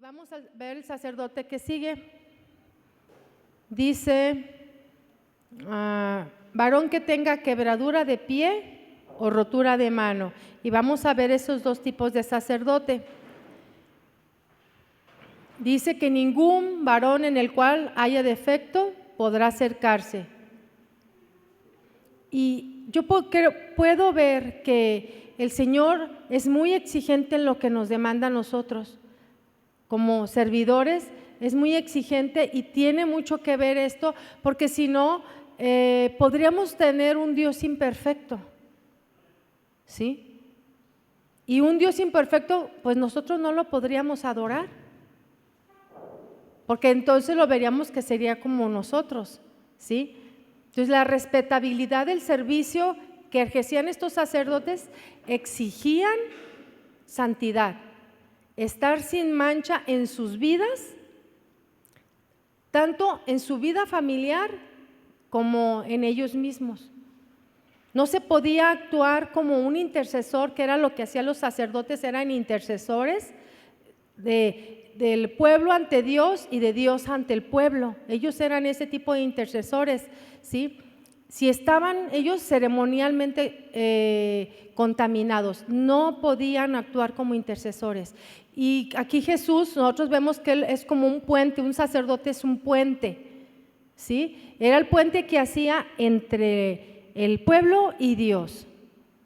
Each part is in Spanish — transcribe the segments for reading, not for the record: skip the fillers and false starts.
vamos a ver el sacerdote que sigue. Dice, varón que tenga quebradura de pie o rotura de mano. Y vamos a ver esos dos tipos de sacerdote. Dice que ningún varón en el cual haya defecto podrá acercarse. Y yo puedo ver que el Señor es muy exigente en lo que nos demanda a nosotros. Como servidores es muy exigente y tiene mucho que ver esto, porque si no, podríamos tener un Dios imperfecto, ¿sí? Y un Dios imperfecto, pues nosotros no lo podríamos adorar, porque entonces lo veríamos que sería como nosotros, ¿sí? Entonces la respetabilidad del servicio que ejercían estos sacerdotes exigían santidad, estar sin mancha en sus vidas, tanto en su vida familiar como en ellos mismos. No se podía actuar como un intercesor, que era lo que hacían los sacerdotes, eran intercesores del pueblo ante Dios y de Dios ante el pueblo. Ellos eran ese tipo de intercesores, ¿sí? Si estaban ellos ceremonialmente contaminados, no podían actuar como intercesores. Y aquí Jesús, nosotros vemos que Él es como un puente, un sacerdote es un puente, ¿sí? Era el puente que hacía entre el pueblo y Dios.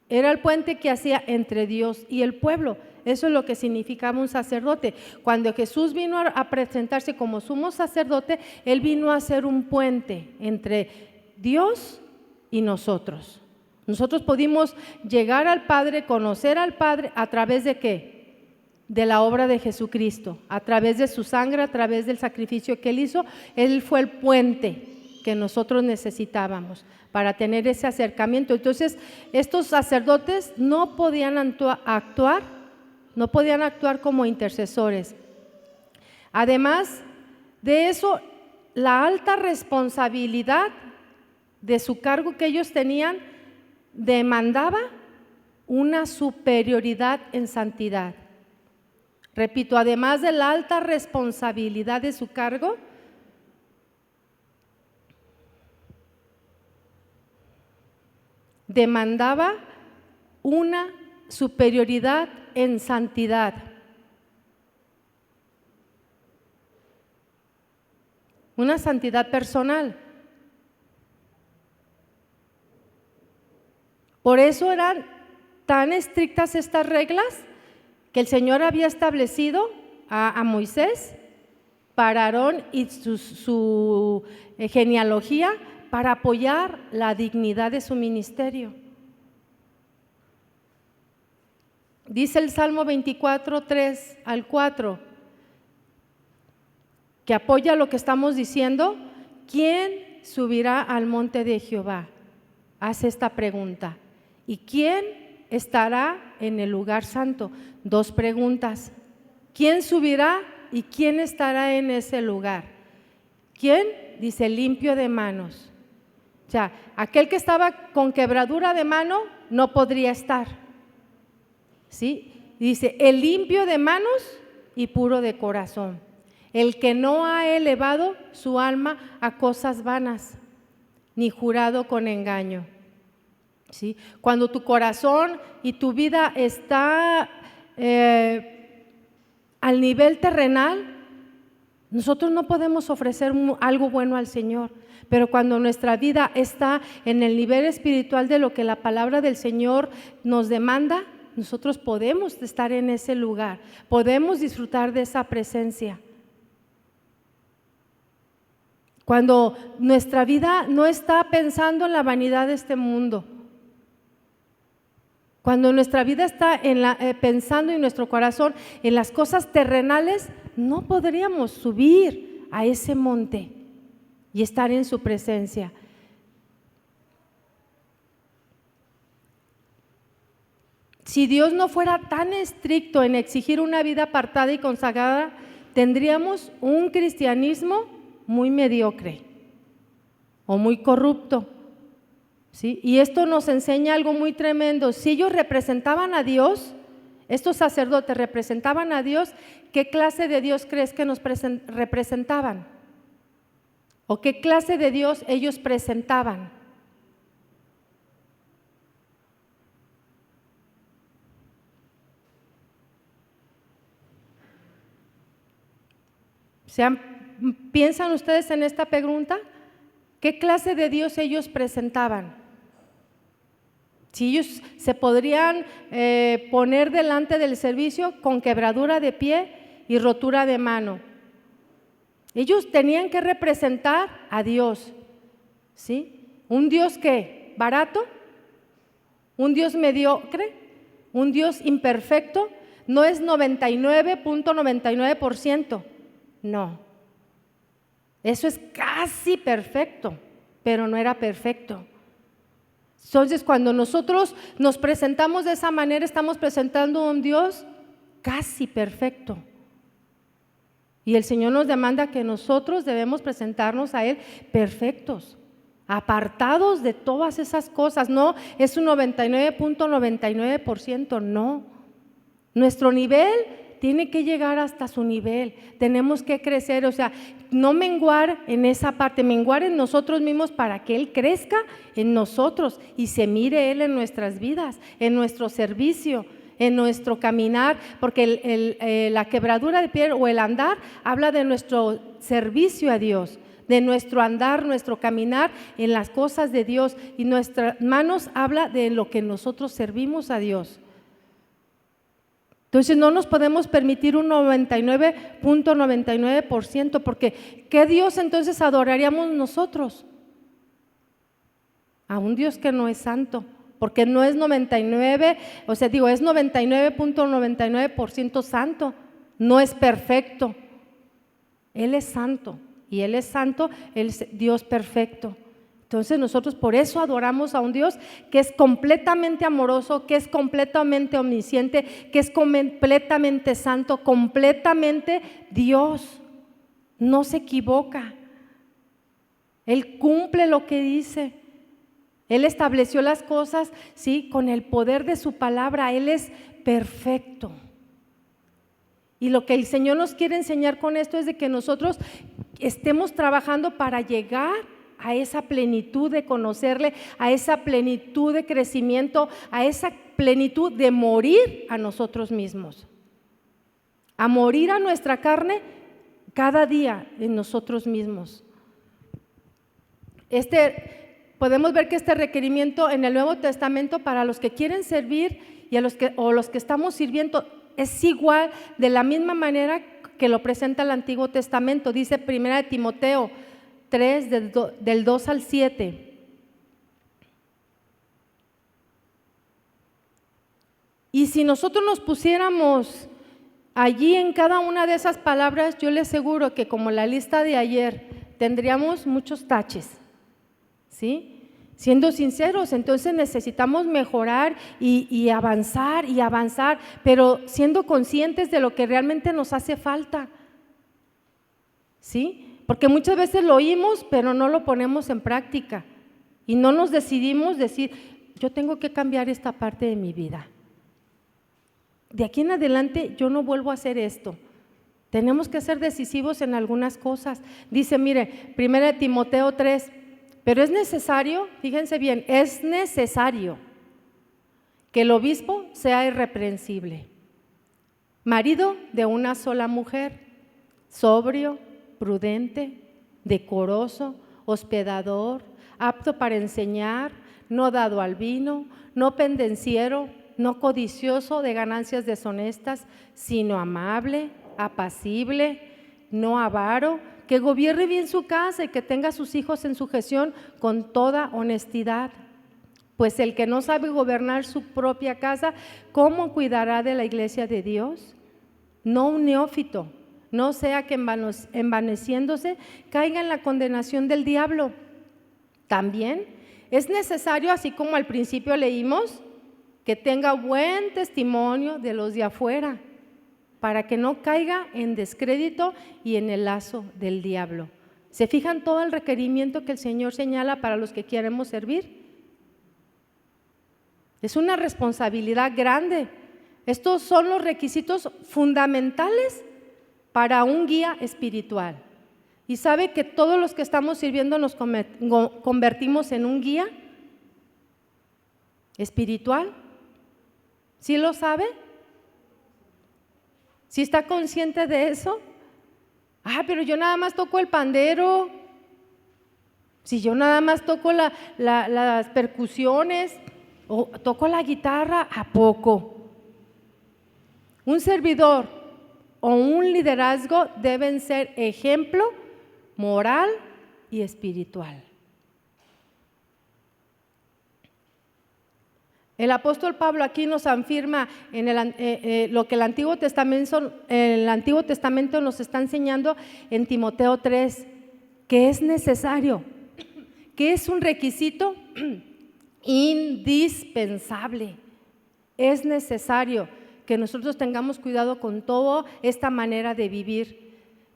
Era el puente que hacía entre Dios y el pueblo. Eso es lo que significaba un sacerdote. Cuando Jesús vino a presentarse como sumo sacerdote, Él vino a ser un puente entre Dios y nosotros. Nosotros pudimos llegar al Padre, conocer al Padre, ¿a través de qué? De la obra de Jesucristo, a través de su sangre, a través del sacrificio que Él hizo. Él fue el puente que nosotros necesitábamos para tener ese acercamiento. Entonces, estos sacerdotes no podían actuar como intercesores. Además de eso, la alta responsabilidad de su cargo que ellos tenían demandaba una superioridad en santidad. Repito, además de la alta responsabilidad de su cargo, demandaba una superioridad en santidad. Una santidad personal. Por eso eran tan estrictas estas reglas que el Señor había establecido a Moisés para Aarón y su genealogía, para apoyar la dignidad de su ministerio. Dice el Salmo 24, 3 al 4, que apoya lo que estamos diciendo. ¿Quién subirá al monte de Jehová? Hace esta pregunta. ¿Y quién estará en el lugar santo? Dos preguntas. ¿Quién subirá y quién estará en ese lugar? ¿Quién? Dice limpio de manos. O sea, aquel que estaba con quebradura de mano no podría estar, ¿sí? Dice el limpio de manos y puro de corazón, el que no ha elevado su alma a cosas vanas, ni jurado con engaño. ¿Sí? Cuando tu corazón y tu vida está al nivel terrenal, nosotros no podemos ofrecer algo bueno al Señor, pero cuando nuestra vida está en el nivel espiritual de lo que la palabra del Señor nos demanda, nosotros podemos estar en ese lugar, podemos disfrutar de esa presencia. Cuando nuestra vida no está pensando en la vanidad de este mundo, cuando nuestra vida está pensando en nuestro corazón en las cosas terrenales, no podríamos subir a ese monte y estar en su presencia. Si Dios no fuera tan estricto en exigir una vida apartada y consagrada, tendríamos un cristianismo muy mediocre o muy corrupto. ¿Sí? Y esto nos enseña algo muy tremendo. Si ellos representaban a Dios, Estos sacerdotes representaban a Dios. ¿Qué clase de Dios crees que nos representaban? ¿O qué clase de Dios ellos presentaban? ¿Piensan ustedes en esta pregunta? ¿Qué clase de Dios ellos presentaban? Si ellos se podrían poner delante del servicio con quebradura de pie y rotura de mano. Ellos tenían que representar a Dios, ¿sí? Un Dios que barato, un Dios mediocre, un Dios imperfecto, no es 99.99%, no. Eso es casi perfecto, pero no era perfecto. Entonces, cuando nosotros nos presentamos de esa manera, estamos presentando a un Dios casi perfecto. Y el Señor nos demanda que nosotros debemos presentarnos a Él perfectos, apartados de todas esas cosas. No es un 99.99%, no. Nuestro nivel tiene que llegar hasta su nivel. Tenemos que crecer, o sea, no menguar en esa parte, menguar en nosotros mismos para que Él crezca en nosotros y se mire Él en nuestras vidas, en nuestro servicio, en nuestro caminar, porque la quebradura de pie o el andar habla de nuestro servicio a Dios, de nuestro andar, nuestro caminar en las cosas de Dios, y nuestras manos habla de lo que nosotros servimos a Dios. Entonces no nos podemos permitir un 99.99%, porque ¿qué Dios entonces adoraríamos nosotros? A un Dios que no es santo, porque no es 99, o sea, es 99.99% santo, no es perfecto. Él es santo, y Él es santo, Él es Dios perfecto. Entonces nosotros por eso adoramos a un Dios que es completamente amoroso, que es completamente omnisciente, que es completamente santo, completamente Dios. No se equivoca. Él cumple lo que dice. Él estableció las cosas, sí, con el poder de su palabra. Él es perfecto. Y lo que el Señor nos quiere enseñar con esto es de que nosotros estemos trabajando para llegar a esa plenitud de conocerle, a esa plenitud de crecimiento, a esa plenitud de morir a nosotros mismos, a morir a nuestra carne cada día en nosotros mismos. Podemos ver que este requerimiento en el Nuevo Testamento para los que quieren servir y los que estamos sirviendo es igual, de la misma manera que lo presenta el Antiguo Testamento. Dice 1 Timoteo 3, del 2 al 7. Y si nosotros nos pusiéramos allí en cada una de esas palabras, yo les aseguro que como la lista de ayer, tendríamos muchos taches, ¿sí? Siendo sinceros, entonces necesitamos mejorar y avanzar, pero siendo conscientes de lo que realmente nos hace falta, ¿sí? Porque muchas veces lo oímos, pero no lo ponemos en práctica y no nos decidimos decir, yo tengo que cambiar esta parte de mi vida. De aquí en adelante yo no vuelvo a hacer esto. Tenemos que ser decisivos en algunas cosas. Dice, mire, 1 Timoteo 3, pero es necesario, fíjense bien, es necesario que el obispo sea irreprensible, marido de una sola mujer, sobrio, prudente, decoroso, hospedador, apto para enseñar, no dado al vino, no pendenciero, no codicioso de ganancias deshonestas, sino amable, apacible, no avaro, que gobierne bien su casa y que tenga a sus hijos en sujeción con toda honestidad. Pues el que no sabe gobernar su propia casa, ¿cómo cuidará de la iglesia de Dios? No un neófito, no sea que envaneciéndose caiga en la condenación del diablo. También es necesario, así como al principio leímos, que tenga buen testimonio de los de afuera, para que no caiga en descrédito y en el lazo del diablo. ¿Se fijan todo el requerimiento que el Señor señala para los que queremos servir? Es una responsabilidad grande, Estos son los requisitos fundamentales para un guía espiritual. ¿Y sabe que todos los que estamos sirviendo nos convertimos en un guía espiritual? ¿Sí lo sabe? ¿Sí está consciente de eso? Pero yo nada más toco el pandero. Si yo nada más toco las percusiones o toco la guitarra, ¿a poco? Un servidor o un liderazgo deben ser ejemplo moral y espiritual. El apóstol Pablo aquí nos afirma en lo que el Antiguo Testamento nos está enseñando en Timoteo 3, que es necesario, que es un requisito indispensable. Es necesario que nosotros tengamos cuidado con toda esta manera de vivir,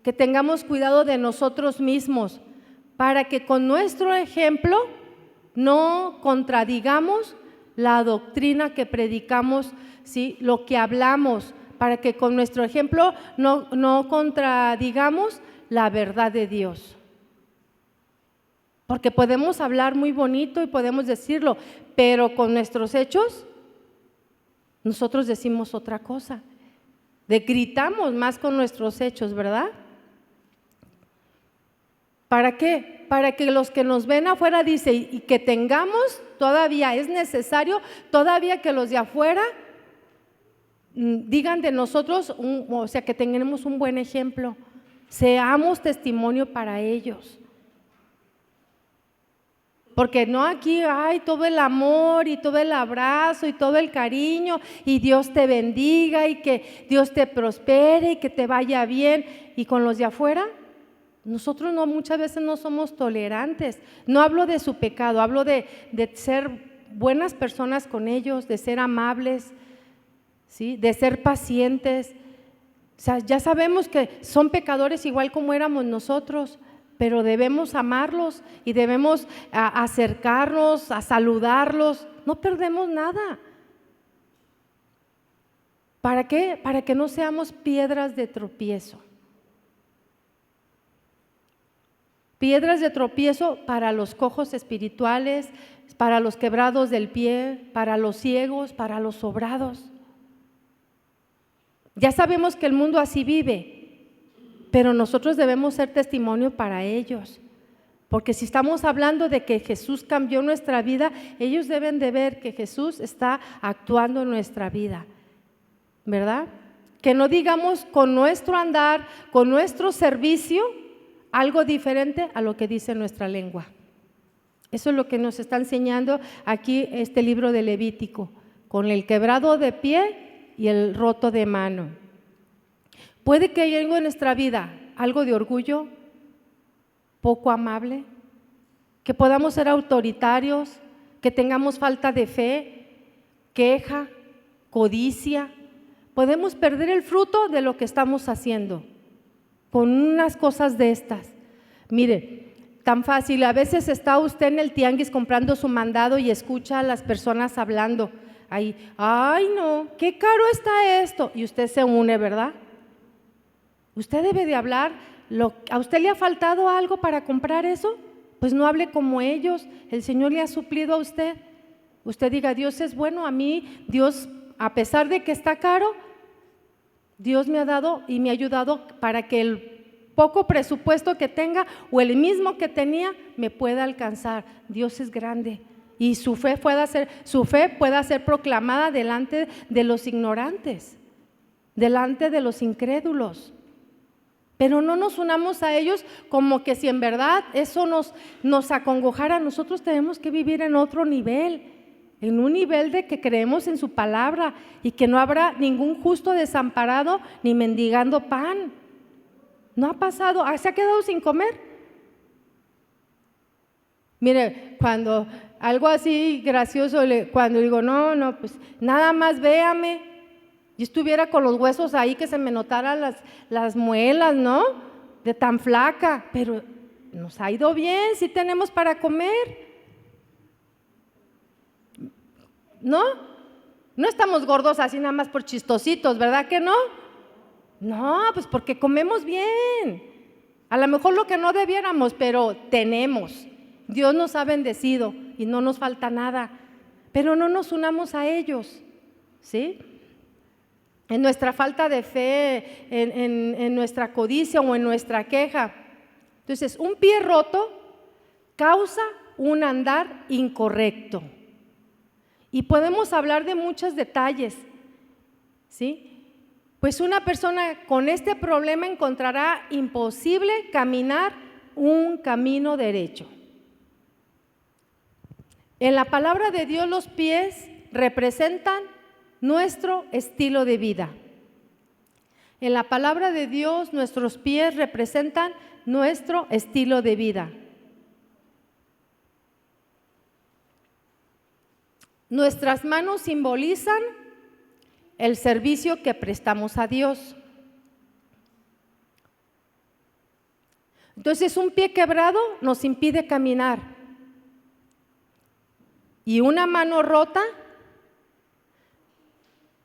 que tengamos cuidado de nosotros mismos, para que con nuestro ejemplo no contradigamos la doctrina que predicamos, ¿sí? Lo que hablamos, para que con nuestro ejemplo no contradigamos la verdad de Dios. Porque podemos hablar muy bonito y podemos decirlo, pero con nuestros hechos nosotros decimos otra cosa. Gritamos más con nuestros hechos, ¿verdad? ¿Para qué? Para que los que nos ven afuera, dice, y que tengamos, todavía es necesario, todavía que los de afuera digan de nosotros, o sea, que tengamos un buen ejemplo, seamos testimonio para ellos. Porque no aquí hay todo el amor y todo el abrazo y todo el cariño y Dios te bendiga y que Dios te prospere y que te vaya bien, y con los de afuera nosotros muchas veces no somos tolerantes. No hablo de su pecado, hablo de ser buenas personas con ellos, de ser amables, ¿sí? De ser pacientes. O sea, ya sabemos que son pecadores igual como éramos nosotros, pero debemos amarlos y debemos acercarnos, a saludarlos. No perdemos nada. ¿Para qué? Para que no seamos piedras de tropiezo. Piedras de tropiezo para los cojos espirituales, para los quebrados del pie, para los ciegos, para los sobrados. Ya sabemos que el mundo así vive, pero nosotros debemos ser testimonio para ellos, porque si estamos hablando de que Jesús cambió nuestra vida, ellos deben de ver que Jesús está actuando en nuestra vida, ¿verdad? Que no digamos con nuestro andar, con nuestro servicio, algo diferente a lo que dice nuestra lengua. Eso es lo que nos está enseñando aquí este libro de Levítico, con el quebrado de pie y el roto de mano. Puede que haya algo en nuestra vida, algo de orgullo, poco amable, que podamos ser autoritarios, que tengamos falta de fe, queja, codicia. Podemos perder el fruto de lo que estamos haciendo con unas cosas de estas. Mire, tan fácil, a veces está usted en el tianguis comprando su mandado y escucha a las personas hablando ahí, ay no, qué caro está esto, y usted se une, ¿verdad? Usted debe de hablar, ¿a usted le ha faltado algo para comprar eso? Pues no hable como ellos, el Señor le ha suplido a usted. Usted diga, Dios es bueno, a mí Dios, a pesar de que está caro, Dios me ha dado y me ha ayudado para que el poco presupuesto que tenga o el mismo que tenía me pueda alcanzar. Dios es grande y su fe pueda ser proclamada delante de los ignorantes, delante de los incrédulos. Pero no nos unamos a ellos como que si en verdad eso nos acongojara. Nosotros tenemos que vivir en otro nivel, en un nivel de que creemos en su palabra y que no habrá ningún justo desamparado ni mendigando pan. ¿No ha pasado? ¿Se ha quedado sin comer? Mire, cuando algo así gracioso, cuando digo, no, pues nada más véame, yo estuviera con los huesos ahí que se me notaran las muelas, ¿no? De tan flaca, pero nos ha ido bien, sí tenemos para comer. ¿No? No estamos gordos así nada más por chistositos, ¿verdad que no? No, pues porque comemos bien. A lo mejor lo que no debiéramos, pero tenemos. Dios nos ha bendecido y no nos falta nada. Pero no nos unamos a ellos, ¿sí? En nuestra falta de fe, en nuestra codicia o en nuestra queja. Entonces, un pie roto causa un andar incorrecto. Y podemos hablar de muchos detalles, ¿sí? Pues una persona con este problema encontrará imposible caminar un camino derecho. En la palabra de Dios, los pies representan nuestro estilo de vida. En la palabra de Dios, nuestros pies representan nuestro estilo de vida. Nuestras manos simbolizan el servicio que prestamos a Dios. Entonces, un pie quebrado nos impide caminar y una mano rota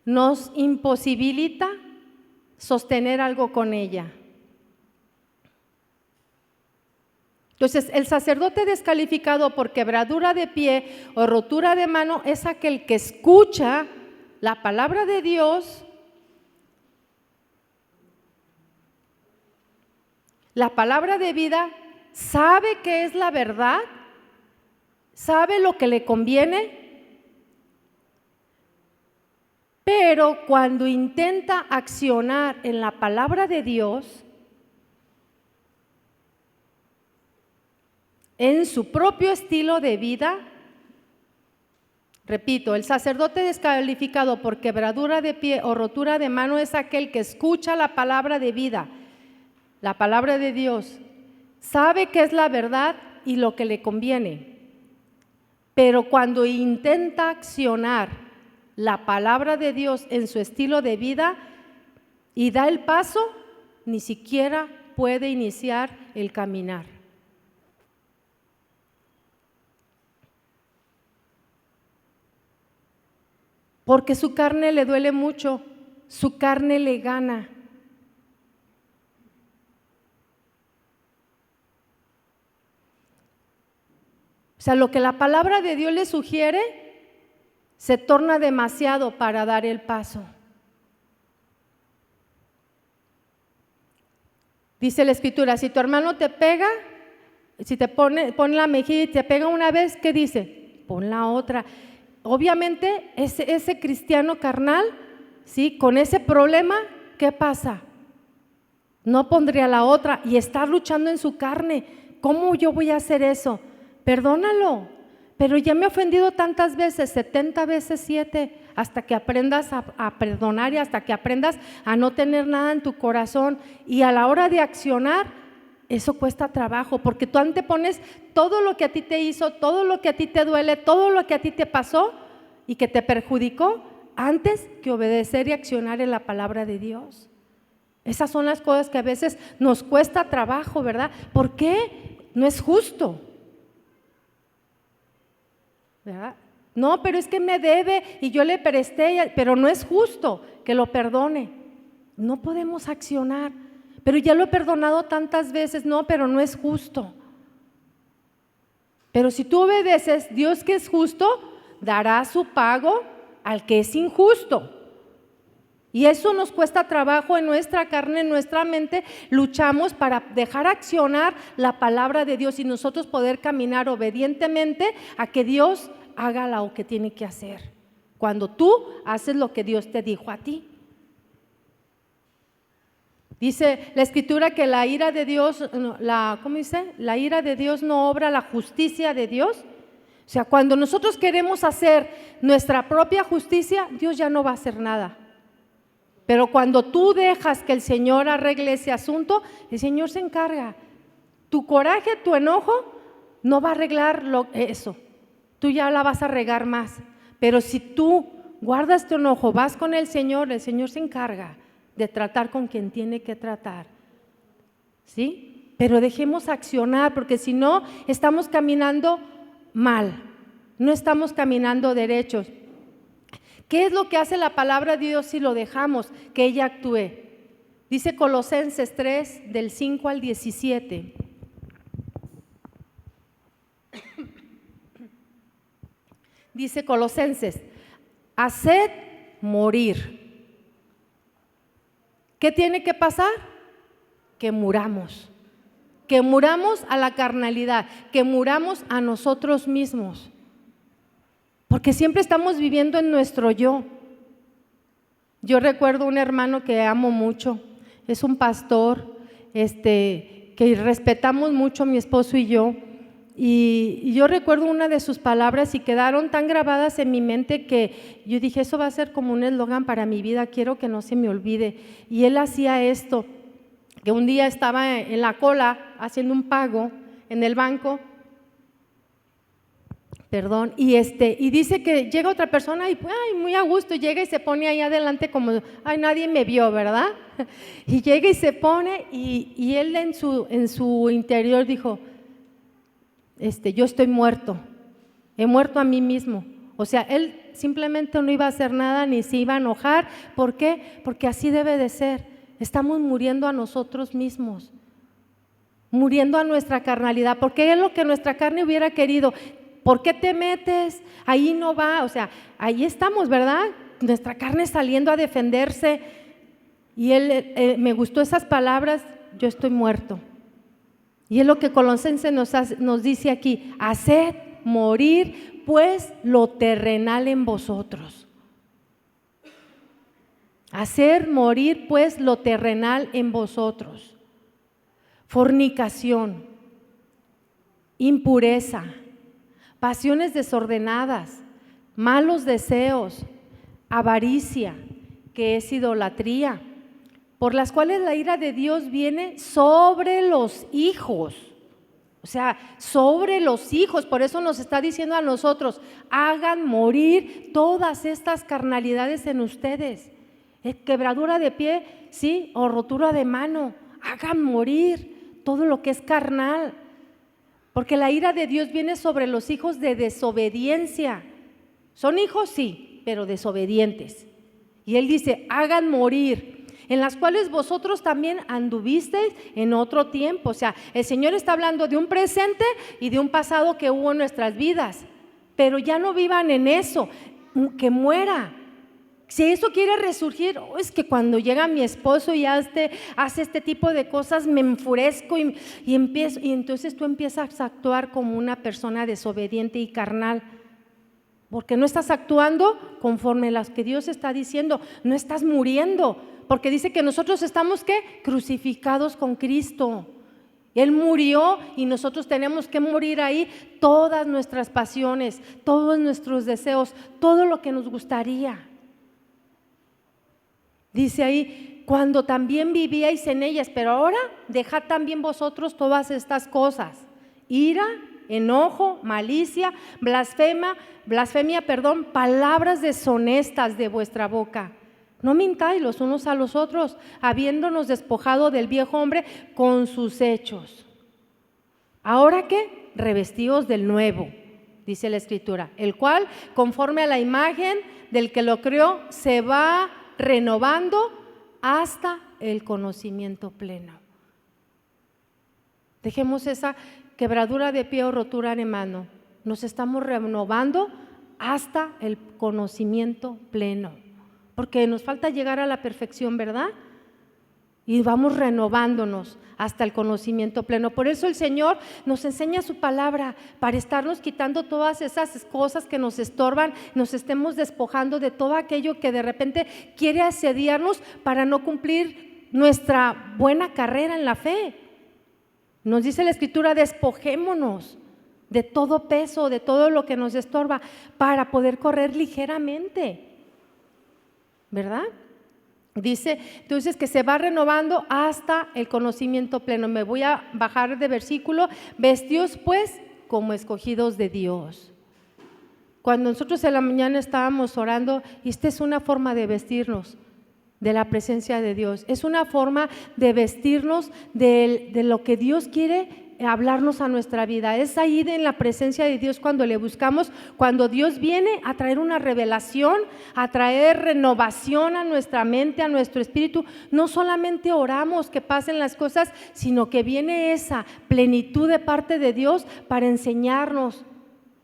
nos imposibilita sostener algo con ella. Entonces, el sacerdote descalificado por quebradura de pie o rotura de mano es aquel que escucha la palabra de Dios, la palabra de vida, sabe que es la verdad, sabe lo que le conviene, pero cuando intenta accionar en la palabra de Dios, en su propio estilo de vida, repito, el sacerdote descalificado por quebradura de pie o rotura de mano es aquel que escucha la palabra de vida, la palabra de Dios, sabe que es la verdad y lo que le conviene, pero cuando intenta accionar la palabra de Dios en su estilo de vida y da el paso, ni siquiera puede iniciar el caminar. Porque su carne le duele mucho, su carne le gana. O sea, lo que la palabra de Dios le sugiere se torna demasiado para dar el paso. Dice la Escritura, si tu hermano te pega, si te pone la mejilla y te pega una vez, ¿qué dice? Pon la otra. Obviamente ese cristiano carnal, ¿sí? Con ese problema, ¿qué pasa? No pondría la otra y está luchando en su carne. ¿Cómo yo voy a hacer eso? Perdónalo, pero ya me he ofendido tantas veces, 70 veces 7, hasta que aprendas a perdonar y hasta que aprendas a no tener nada en tu corazón. Y a la hora de accionar, eso cuesta trabajo, porque tú antepones todo lo que a ti te hizo, todo lo que a ti te duele, todo lo que a ti te pasó y que te perjudicó, antes que obedecer y accionar en la palabra de Dios. Esas son las cosas que a veces nos cuesta trabajo, ¿verdad? ¿Por qué? No es justo, ¿verdad? No, pero es que me debe y yo le presté, pero no es justo que lo perdone. No podemos accionar. Pero ya lo he perdonado tantas veces, no, pero no es justo. Pero si tú obedeces, Dios que es justo, dará su pago al que es injusto. Y eso nos cuesta trabajo en nuestra carne, en nuestra mente. Luchamos para dejar accionar la palabra de Dios y nosotros poder caminar obedientemente a que Dios haga lo que tiene que hacer. Cuando tú haces lo que Dios te dijo a ti. Dice la Escritura que la ira de Dios, ¿cómo dice? La ira de Dios no obra la justicia de Dios. O sea, cuando nosotros queremos hacer nuestra propia justicia, Dios ya no va a hacer nada. Pero cuando tú dejas que el Señor arregle ese asunto, el Señor se encarga. Tu coraje, tu enojo, no va a arreglar eso. Tú ya la vas a regar más. Pero si tú guardas tu enojo, vas con el Señor se encarga de tratar con quien tiene que tratar, ¿sí? Pero dejemos accionar, porque si no, estamos caminando mal, no estamos caminando derechos. ¿Qué es lo que hace la palabra de Dios si lo dejamos que ella actúe? Dice Colosenses 3, del 5 al 17. Dice Colosenses, haced morir. ¿Qué tiene que pasar? Que muramos a la carnalidad, que muramos a nosotros mismos, porque siempre estamos viviendo en nuestro yo. Yo recuerdo un hermano que amo mucho, es un pastor, que respetamos mucho mi esposo y yo. Y yo recuerdo una de sus palabras y quedaron tan grabadas en mi mente que yo dije, eso va a ser como un eslogan para mi vida, quiero que no se me olvide. Y él hacía esto, que un día estaba en la cola haciendo un pago en el banco, y dice que llega otra persona y muy a gusto, llega y se pone ahí adelante como, nadie me vio, ¿verdad? Y llega y se pone y él en su interior dijo, yo estoy muerto, he muerto a mí mismo. O sea, él simplemente no iba a hacer nada ni se iba a enojar. ¿Por qué? Porque así debe de ser. Estamos muriendo a nosotros mismos, muriendo a nuestra carnalidad, porque es lo que nuestra carne hubiera querido. ¿Por qué te metes? Ahí no va, o sea, ahí estamos, ¿verdad? Nuestra carne saliendo a defenderse. Y él, me gustó esas palabras, yo estoy muerto. Y es lo que Colosenses nos dice aquí, haced morir pues lo terrenal en vosotros. Hacer morir pues lo terrenal en vosotros. Fornicación, impureza, pasiones desordenadas, malos deseos, avaricia, que es idolatría, por las cuales la ira de Dios viene sobre los hijos. O sea, sobre los hijos. Por eso nos está diciendo a nosotros, hagan morir todas estas carnalidades en ustedes. Quebradura de pie, sí, o rotura de mano. Hagan morir todo lo que es carnal. Porque la ira de Dios viene sobre los hijos de desobediencia. Son hijos, sí, pero desobedientes. Y Él dice, hagan morir, en las cuales vosotros también anduvisteis en otro tiempo. O sea, el Señor está hablando de un presente y de un pasado que hubo en nuestras vidas. Pero ya no vivan en eso, que muera. Si eso quiere resurgir, es que cuando llega mi esposo y hace este tipo de cosas, me enfurezco y empiezo, y entonces tú empiezas a actuar como una persona desobediente y carnal, porque no estás actuando conforme a las que Dios está diciendo, no estás muriendo, porque dice que nosotros estamos ¿qué? Crucificados con Cristo. Él murió y nosotros tenemos que morir ahí todas nuestras pasiones, todos nuestros deseos, todo lo que nos gustaría. Dice ahí, cuando también vivíais en ellas, pero ahora dejad también vosotros todas estas cosas: ira, enojo, malicia, blasfemia, palabras deshonestas de vuestra boca. No mintáis los unos a los otros, habiéndonos despojado del viejo hombre con sus hechos. ¿Ahora qué? Revestidos del nuevo, dice la Escritura, el cual, conforme a la imagen del que lo creó, se va renovando hasta el conocimiento pleno. Dejemos esa quebradura de pie o rotura de mano. Nos estamos renovando hasta el conocimiento pleno, porque nos falta llegar a la perfección, ¿verdad? Y vamos renovándonos hasta el conocimiento pleno. Por eso el Señor nos enseña su palabra, para estarnos quitando todas esas cosas que nos estorban, nos estemos despojando de todo aquello que de repente quiere asediarnos para no cumplir nuestra buena carrera en la fe. Nos dice la Escritura, despojémonos de todo peso, de todo lo que nos estorba, para poder correr ligeramente, ¿verdad? Dice entonces que se va renovando hasta el conocimiento pleno. Me voy a bajar de versículo. Vestidos pues como escogidos de Dios. Cuando nosotros en la mañana estábamos orando, y esta es una forma de vestirnos de la presencia de Dios, es una forma de vestirnos de lo que Dios quiere hablarnos a nuestra vida. Es ahí en la presencia de Dios cuando le buscamos, cuando Dios viene a traer una revelación, a traer renovación a nuestra mente, a nuestro espíritu. No solamente oramos que pasen las cosas, sino que viene esa plenitud de parte de Dios para enseñarnos,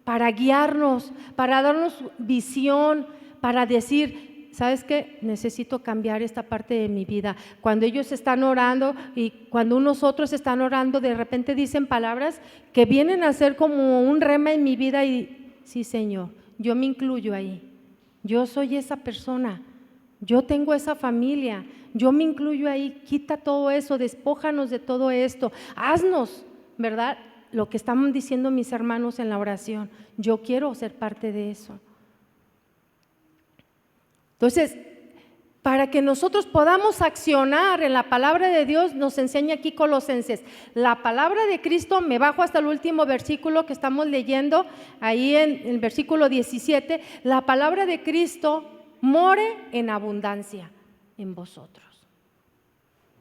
para guiarnos, para darnos visión, para decir: ¿sabes qué? Necesito cambiar esta parte de mi vida. Cuando ellos están orando y cuando unos otros están orando, de repente dicen palabras que vienen a ser como un rema en mi vida y sí, Señor, yo me incluyo ahí. Yo soy esa persona, yo tengo esa familia, yo me incluyo ahí. Quita todo eso, despójanos de todo esto. Haznos, ¿verdad? Lo que están diciendo mis hermanos en la oración. Yo quiero ser parte de eso. Entonces, para que nosotros podamos accionar en la palabra de Dios, nos enseña aquí Colosenses. La palabra de Cristo, me bajo hasta el último versículo que estamos leyendo, ahí en el versículo 17, la palabra de Cristo more en abundancia en vosotros.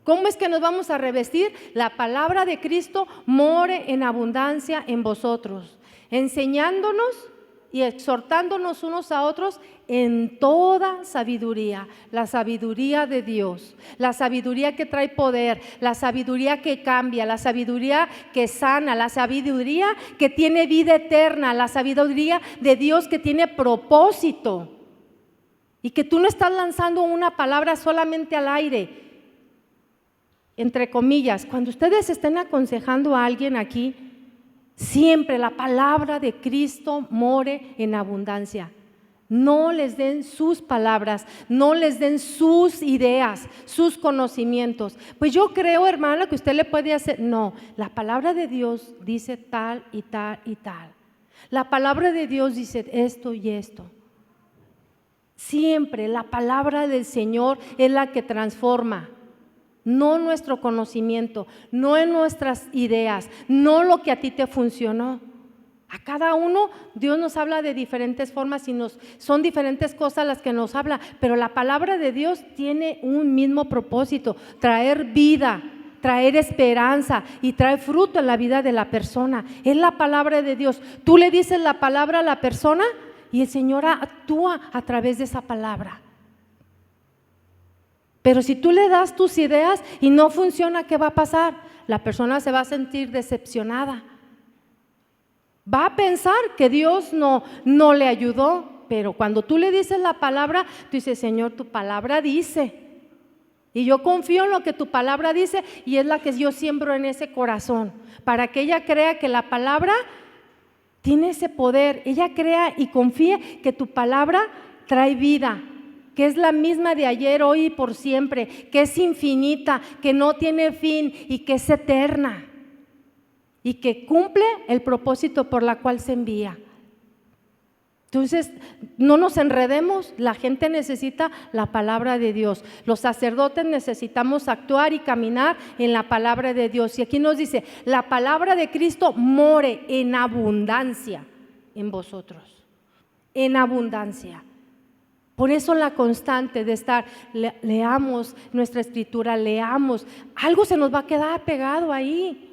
¿Cómo es que nos vamos a revestir? La palabra de Cristo more en abundancia en vosotros, enseñándonos y exhortándonos unos a otros en toda sabiduría, la sabiduría de Dios, la sabiduría que trae poder, la sabiduría que cambia, la sabiduría que sana, la sabiduría que tiene vida eterna, la sabiduría de Dios que tiene propósito y que tú no estás lanzando una palabra solamente al aire, entre comillas. Cuando ustedes estén aconsejando a alguien aquí, siempre la palabra de Cristo more en abundancia. No les den sus palabras, no les den sus ideas, sus conocimientos. Pues yo creo, hermana, que usted le puede hacer. No, la palabra de Dios dice tal y tal y tal. La palabra de Dios dice esto y esto. Siempre la palabra del Señor es la que transforma. No nuestro conocimiento, no en nuestras ideas, no lo que a ti te funcionó. A cada uno Dios nos habla de diferentes formas y son diferentes cosas las que nos habla, pero la palabra de Dios tiene un mismo propósito: traer vida, traer esperanza y traer fruto en la vida de la persona. Es la palabra de Dios. Tú le dices la palabra a la persona y el Señor actúa a través de esa palabra. Pero si tú le das tus ideas y no funciona, ¿qué va a pasar? La persona se va a sentir decepcionada. Va a pensar que Dios no le ayudó, pero cuando tú le dices la palabra, tú dices: Señor, tu palabra dice, y yo confío en lo que tu palabra dice, y es la que yo siembro en ese corazón, para que ella crea que la palabra tiene ese poder. Ella crea y confíe que tu palabra trae vida, que es la misma de ayer, hoy y por siempre, que es infinita, que no tiene fin y que es eterna y que cumple el propósito por la cual se envía. Entonces, no nos enredemos. La gente necesita la palabra de Dios. Los sacerdotes necesitamos actuar y caminar en la palabra de Dios. Y aquí nos dice: la palabra de Cristo more en abundancia en vosotros, en abundancia. Por eso la constante de estar, leamos nuestra escritura, leamos, algo se nos va a quedar pegado ahí.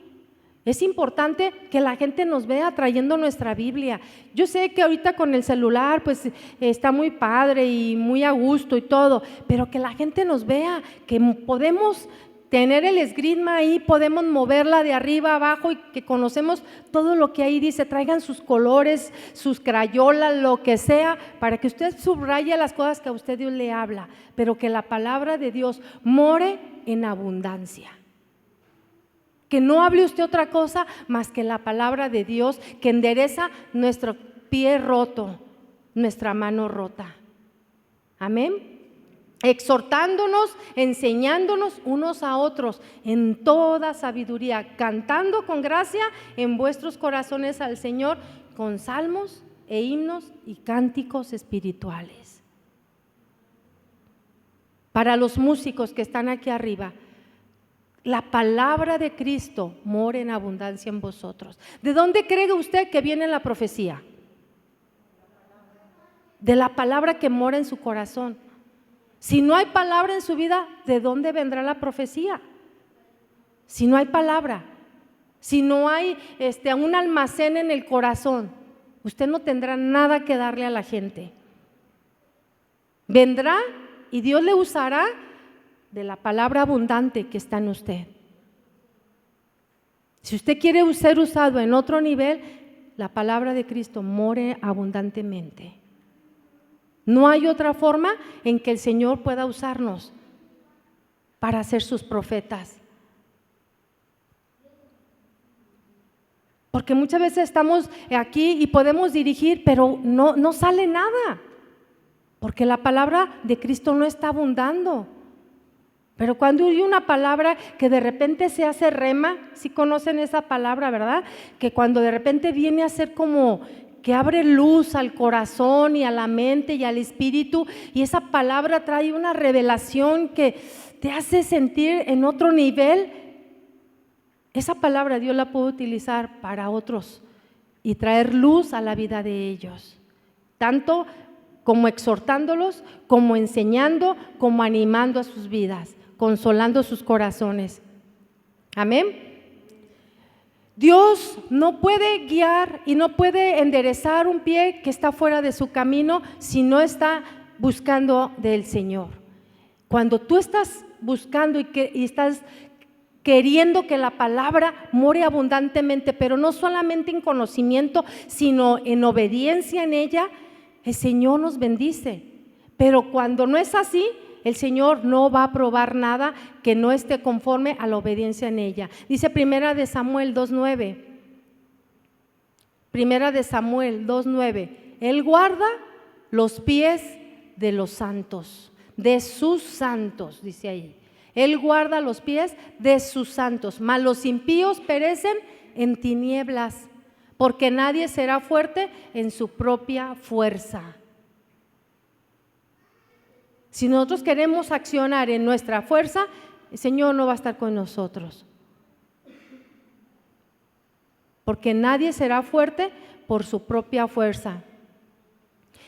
Es importante que la gente nos vea trayendo nuestra Biblia. Yo sé que ahorita con el celular pues está muy padre y muy a gusto y todo, pero que la gente nos vea, que podemos tener el esgrima ahí, podemos moverla de arriba a abajo y que conocemos todo lo que ahí dice. Traigan sus colores, sus crayolas, lo que sea, para que usted subraye las cosas que a usted Dios le habla, pero que la palabra de Dios more en abundancia. Que no hable usted otra cosa más que la palabra de Dios, que endereza nuestro pie roto, nuestra mano rota. Amén. Exhortándonos, enseñándonos unos a otros en toda sabiduría, cantando con gracia en vuestros corazones al Señor con salmos e himnos y cánticos espirituales. Para los músicos que están aquí arriba, la palabra de Cristo mora en abundancia en vosotros. ¿De dónde cree usted que viene la profecía? De la palabra que mora en su corazón. Si no hay palabra en su vida, ¿de dónde vendrá la profecía? Si no hay palabra. Si no hay un almacén en el corazón, usted no tendrá nada que darle a la gente. Vendrá y Dios le usará de la palabra abundante que está en usted. Si usted quiere ser usado en otro nivel, la palabra de Cristo more abundantemente. No hay otra forma en que el Señor pueda usarnos para ser sus profetas. Porque muchas veces estamos aquí y podemos dirigir, pero no sale nada, porque la palabra de Cristo no está abundando. Pero cuando hay una palabra que de repente se hace rema, ¿sí conocen esa palabra, verdad? Que cuando de repente viene a ser como que abre luz al corazón y a la mente y al espíritu, y esa palabra trae una revelación que te hace sentir en otro nivel. Esa palabra Dios la puede utilizar para otros y traer luz a la vida de ellos, tanto como exhortándolos, como enseñando, como animando a sus vidas, consolando sus corazones. Amén. Dios no puede guiar y no puede enderezar un pie que está fuera de su camino si no está buscando del Señor. Cuando tú estás buscando y estás queriendo que la palabra more abundantemente, pero no solamente en conocimiento, sino en obediencia en ella, el Señor nos bendice. Pero cuando no es así, el Señor no va a aprobar nada que no esté conforme a la obediencia en ella. Dice Primera de Samuel 2:9. Primera de Samuel 2:9. Él guarda los pies de los santos, de sus santos, dice ahí. Él guarda los pies de sus santos, mas los impíos perecen en tinieblas, porque nadie será fuerte en su propia fuerza. Si nosotros queremos accionar en nuestra fuerza, el Señor no va a estar con nosotros. Porque nadie será fuerte por su propia fuerza.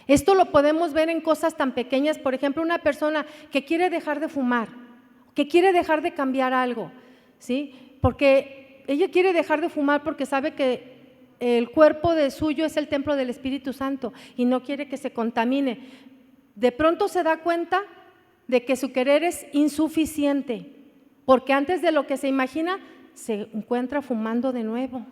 Esto lo podemos ver en cosas tan pequeñas, por ejemplo, una persona que quiere dejar de fumar, que quiere dejar de cambiar algo, ¿sí? Porque ella quiere dejar de fumar porque sabe que el cuerpo de suyo es el templo del Espíritu Santo y no quiere que se contamine. De pronto se da cuenta de que su querer es insuficiente, porque antes de lo que se imagina, se encuentra fumando de nuevo.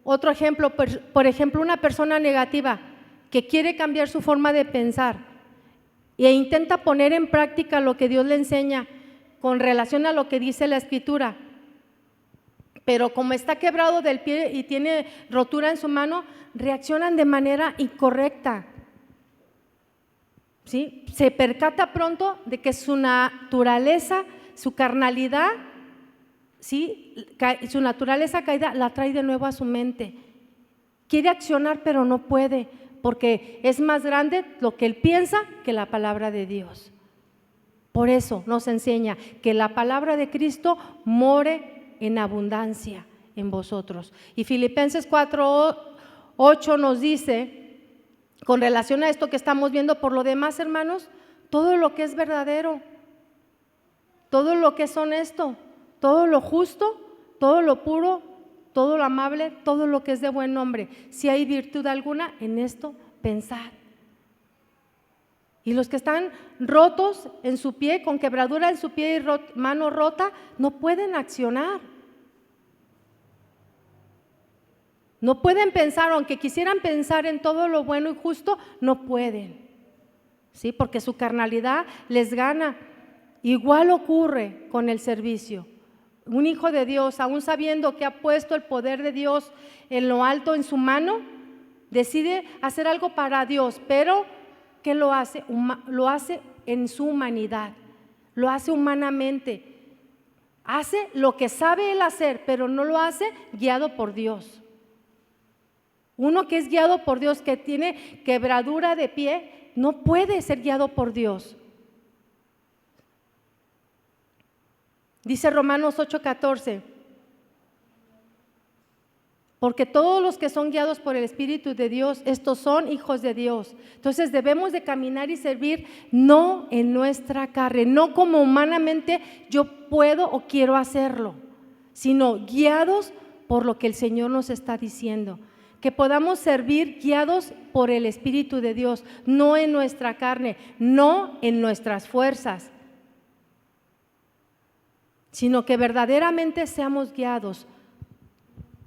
Otro ejemplo, por ejemplo, una persona negativa que quiere cambiar su forma de pensar e intenta poner en práctica lo que Dios le enseña con relación a lo que dice la Escritura, pero como está quebrado del pie y tiene rotura en su mano, reaccionan de manera incorrecta, ¿sí? Se percata pronto de que su naturaleza, su carnalidad, ¿sí? Su naturaleza caída la trae de nuevo a su mente. Quiere accionar pero no puede, porque es más grande lo que él piensa que la palabra de Dios. Por eso nos enseña que la palabra de Cristo more en abundancia en vosotros. Y Filipenses 4:8 nos dice, con relación a esto que estamos viendo, por lo demás, hermanos, todo lo que es verdadero, todo lo que es honesto, todo lo justo, todo lo puro, todo lo amable, todo lo que es de buen nombre, si hay virtud alguna, en esto pensad. Y los que están rotos en su pie, con quebradura en su pie y mano rota, no pueden accionar. No pueden pensar, aunque quisieran pensar en todo lo bueno y justo, no pueden, ¿sí? Porque su carnalidad les gana. Igual ocurre con el servicio. Un hijo de Dios, aún sabiendo que ha puesto el poder de Dios en lo alto en su mano, decide hacer algo para Dios, pero ¿qué lo hace? Lo hace en su humanidad, lo hace humanamente. Hace lo que sabe él hacer, pero no lo hace guiado por Dios. Uno que es guiado por Dios, que tiene quebradura de pie, no puede ser guiado por Dios. Dice Romanos 8:14, porque todos los que son guiados por el Espíritu de Dios, estos son hijos de Dios. Entonces debemos de caminar y servir no en nuestra carne, no como humanamente yo puedo o quiero hacerlo, sino guiados por lo que el Señor nos está diciendo. Que podamos servir guiados por el Espíritu de Dios, no en nuestra carne, no en nuestras fuerzas, sino que verdaderamente seamos guiados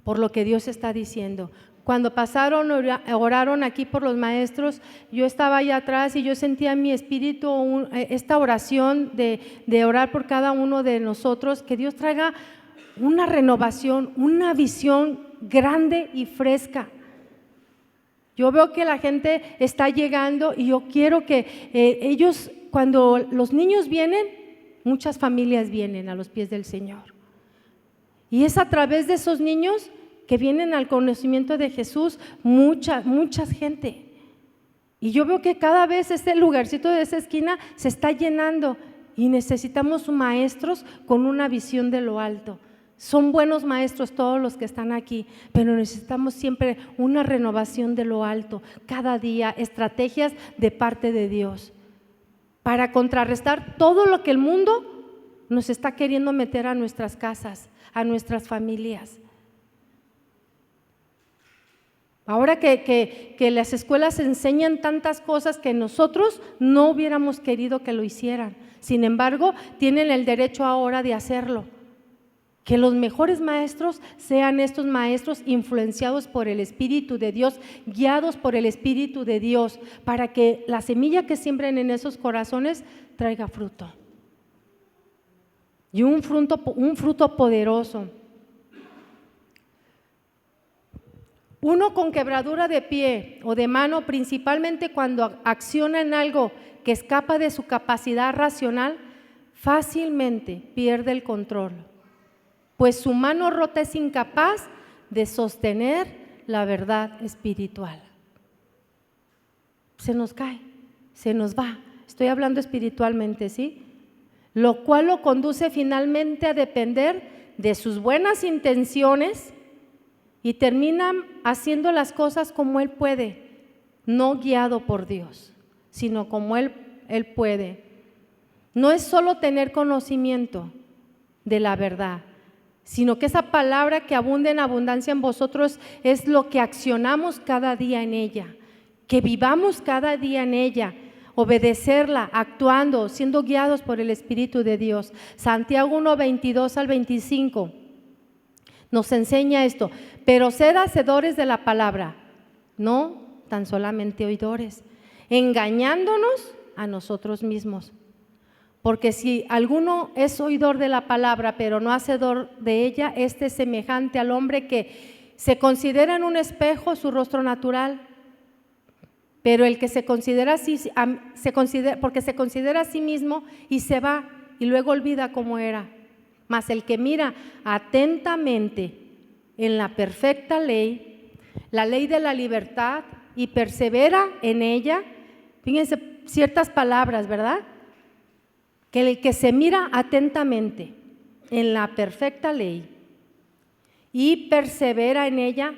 por lo que Dios está diciendo. Cuando oraron aquí por los maestros, yo estaba allá atrás y yo sentía en mi espíritu esta oración de orar por cada uno de nosotros, que Dios traiga una renovación, una visión grande y fresca. Yo veo que la gente está llegando y yo quiero que ellos, cuando los niños vienen, muchas familias vienen a los pies del Señor. Y es a través de esos niños que vienen al conocimiento de Jesús mucha gente. Y yo veo que cada vez este lugarcito de esa esquina se está llenando y necesitamos maestros con una visión de lo alto. Son buenos maestros todos los que están aquí, pero necesitamos siempre una renovación de lo alto, cada día, estrategias de parte de Dios, para contrarrestar todo lo que el mundo nos está queriendo meter a nuestras casas, a nuestras familias. Ahora que las escuelas enseñan tantas cosas que nosotros no hubiéramos querido que lo hicieran, sin embargo, tienen el derecho ahora de hacerlo. Que los mejores maestros sean estos maestros influenciados por el Espíritu de Dios, guiados por el Espíritu de Dios, para que la semilla que siembren en esos corazones traiga fruto. Y un fruto poderoso. Uno con quebradura de pie o de mano, principalmente cuando acciona en algo que escapa de su capacidad racional, fácilmente pierde el control, pues su mano rota es incapaz de sostener la verdad espiritual. Se nos cae, se nos va. Estoy hablando espiritualmente, ¿sí? Lo cual lo conduce finalmente a depender de sus buenas intenciones y termina haciendo las cosas como él puede, no guiado por Dios, sino como él puede. No es solo tener conocimiento de la verdad, sino que esa palabra que abunda en abundancia en vosotros es lo que accionamos cada día en ella, que vivamos cada día en ella, obedecerla, actuando, siendo guiados por el Espíritu de Dios. Santiago 1, 22 al 25 nos enseña esto: pero sed hacedores de la palabra, no tan solamente oidores, engañándonos a nosotros mismos. Porque si alguno es oidor de la palabra, pero no hacedor de ella, este es semejante al hombre que se considera en un espejo su rostro natural, pero el que se considera así, porque se considera a sí mismo y se va y luego olvida cómo era. Mas el que mira atentamente en la perfecta ley, la ley de la libertad, y persevera en ella, fíjense ciertas palabras, ¿verdad? Que el que se mira atentamente en la perfecta ley y persevera en ella,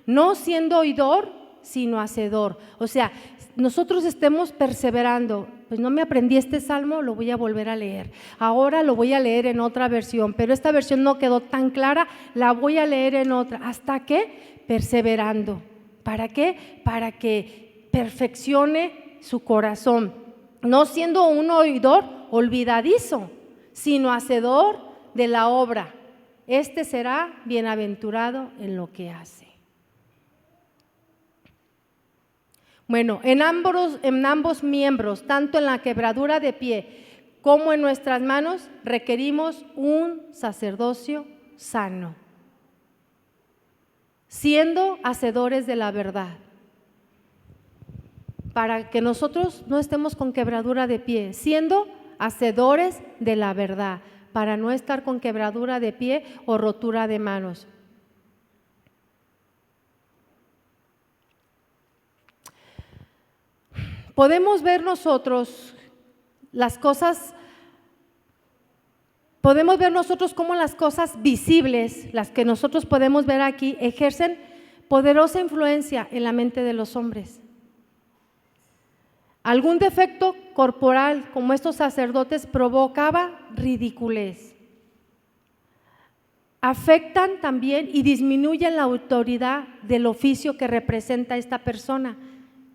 no siendo oidor, sino hacedor. O sea, nosotros estemos perseverando. Pues no me aprendí este salmo, lo voy a volver a leer. Ahora lo voy a leer en otra versión, pero esta versión no quedó tan clara, la voy a leer en otra. ¿Hasta qué? Perseverando. ¿Para qué? Para que perfeccione su corazón. No siendo un oidor olvidadizo, sino hacedor de la obra. Este será bienaventurado en lo que hace. Bueno, en ambos miembros, tanto en la quebradura de pie como en nuestras manos, requerimos un sacerdocio sano, siendo hacedores de la verdad, para que nosotros no estemos con quebradura de pie, siendo hacedores de la verdad, para no estar con quebradura de pie o rotura de manos. Podemos ver nosotros las cosas podemos ver nosotros cómo las cosas visibles, las que nosotros podemos ver aquí, ejercen poderosa influencia en la mente de los hombres. Algún defecto corporal, como estos sacerdotes, provocaba ridiculez. Afectan también y disminuyen la autoridad del oficio que representa esta persona,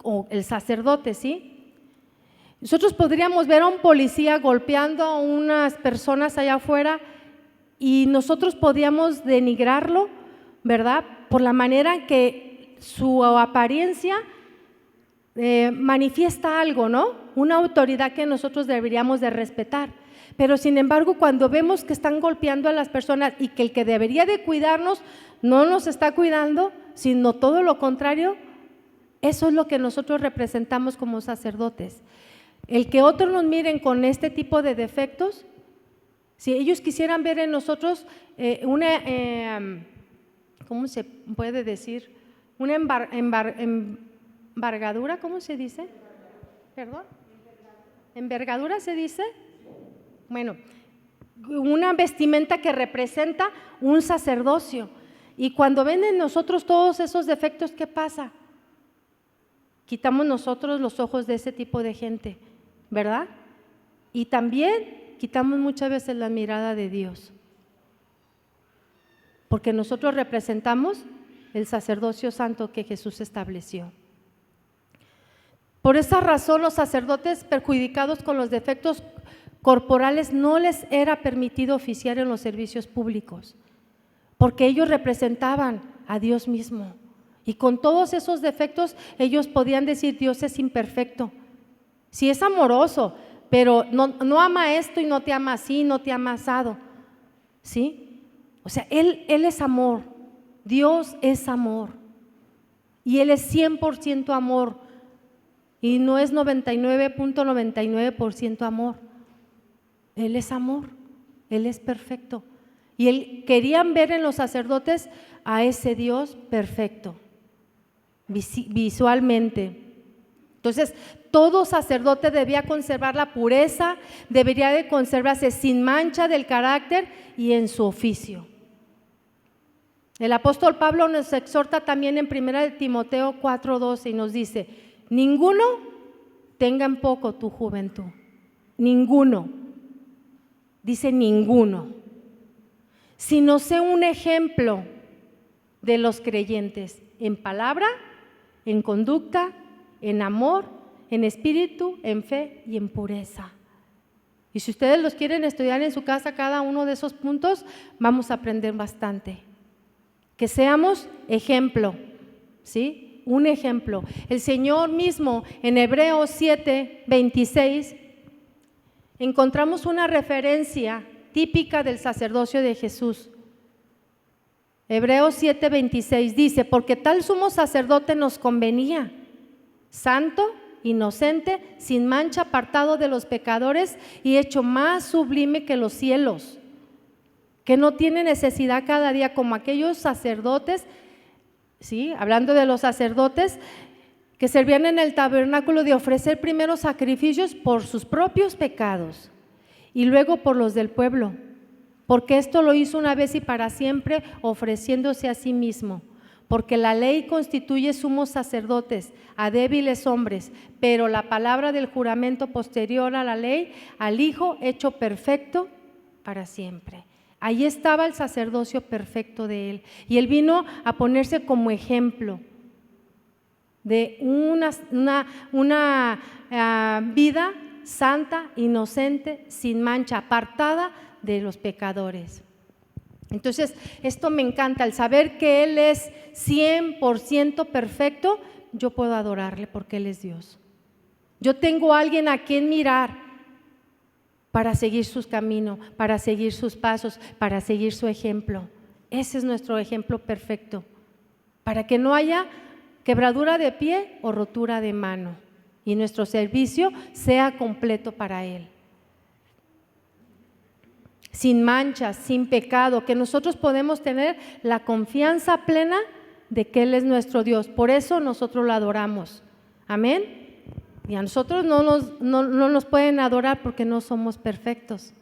o el sacerdote, ¿sí? Nosotros podríamos ver a un policía golpeando a unas personas allá afuera y nosotros podríamos denigrarlo, ¿verdad? Por la manera en que su apariencia manifiesta algo, ¿no? Una autoridad que nosotros deberíamos de respetar. Pero sin embargo, cuando vemos que están golpeando a las personas y que el que debería de cuidarnos no nos está cuidando, sino todo lo contrario, eso es lo que nosotros representamos como sacerdotes. El que otros nos miren con este tipo de defectos, si ellos quisieran ver en nosotros ¿cómo se puede decir? Una embargadura, ¿cómo se dice? ¿Perdón? ¿Envergadura se dice? Bueno, una vestimenta que representa un sacerdocio. Y cuando ven en nosotros todos esos defectos, ¿qué pasa? Quitamos nosotros los ojos de ese tipo de gente, ¿verdad? Y también quitamos muchas veces la mirada de Dios, porque nosotros representamos el sacerdocio santo que Jesús estableció. Por esa razón, los sacerdotes perjudicados con los defectos corporales no les era permitido oficiar en los servicios públicos, porque ellos representaban a Dios mismo. Y con todos esos defectos ellos podían decir: Dios es imperfecto, sí es amoroso, pero no ama esto y no te ama así, no te ama asado, ¿sí? O sea, Él es amor, Dios es amor y Él es 100% amor y no es 99.99% amor. Él es amor, Él es perfecto y querían ver en los sacerdotes a ese Dios perfecto visualmente. Entonces, todo sacerdote debía conservar la pureza, debería de conservarse sin mancha del carácter y en su oficio. El apóstol Pablo nos exhorta también en 1 Timoteo 4:12 y nos dice: ninguno tenga en poco tu juventud, ninguno, dice ninguno, sino sea un ejemplo de los creyentes en palabra, en conducta, en amor, en espíritu, en fe y en pureza. Y si ustedes los quieren estudiar en su casa, cada uno de esos puntos, vamos a aprender bastante. Que seamos ejemplo, ¿sí? Un ejemplo. El Señor mismo en Hebreos 7:26 encontramos una referencia típica del sacerdocio de Jesús. Hebreos 7:26 dice: porque tal sumo sacerdote nos convenía, santo, inocente, sin mancha, apartado de los pecadores y hecho más sublime que los cielos, que no tiene necesidad cada día como aquellos sacerdotes, ¿sí? Hablando de los sacerdotes que servían en el tabernáculo, de ofrecer primero sacrificios por sus propios pecados y luego por los del pueblo, porque esto lo hizo una vez y para siempre, ofreciéndose a sí mismo. Porque la ley constituye sumos sacerdotes a débiles hombres, pero la palabra del juramento posterior a la ley, al Hijo hecho perfecto para siempre. Ahí estaba el sacerdocio perfecto de Él, y Él vino a ponerse como ejemplo de una vida santa, inocente, sin mancha, apartada de los pecadores. Entonces, esto me encanta, el saber que Él es 100% perfecto, yo puedo adorarle porque Él es Dios. Yo tengo a alguien a quien mirar para seguir sus caminos, para seguir sus pasos, para seguir su ejemplo. Ese es nuestro ejemplo perfecto, para que no haya quebradura de pie o rotura de mano y nuestro servicio sea completo para Él. Sin manchas, sin pecado, que nosotros podemos tener la confianza plena de que Él es nuestro Dios. Por eso nosotros lo adoramos. Amén. Y a nosotros no nos pueden adorar porque no somos perfectos.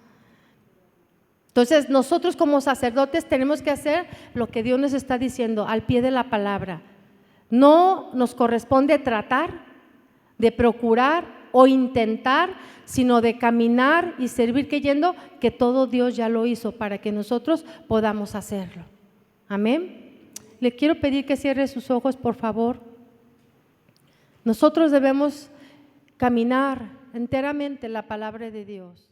Entonces, nosotros como sacerdotes tenemos que hacer lo que Dios nos está diciendo al pie de la palabra. No nos corresponde tratar, de procurar o intentar, sino de caminar y servir creyendo que todo Dios ya lo hizo para que nosotros podamos hacerlo. Amén. Le quiero pedir que cierre sus ojos, por favor. Nosotros debemos caminar enteramente la palabra de Dios.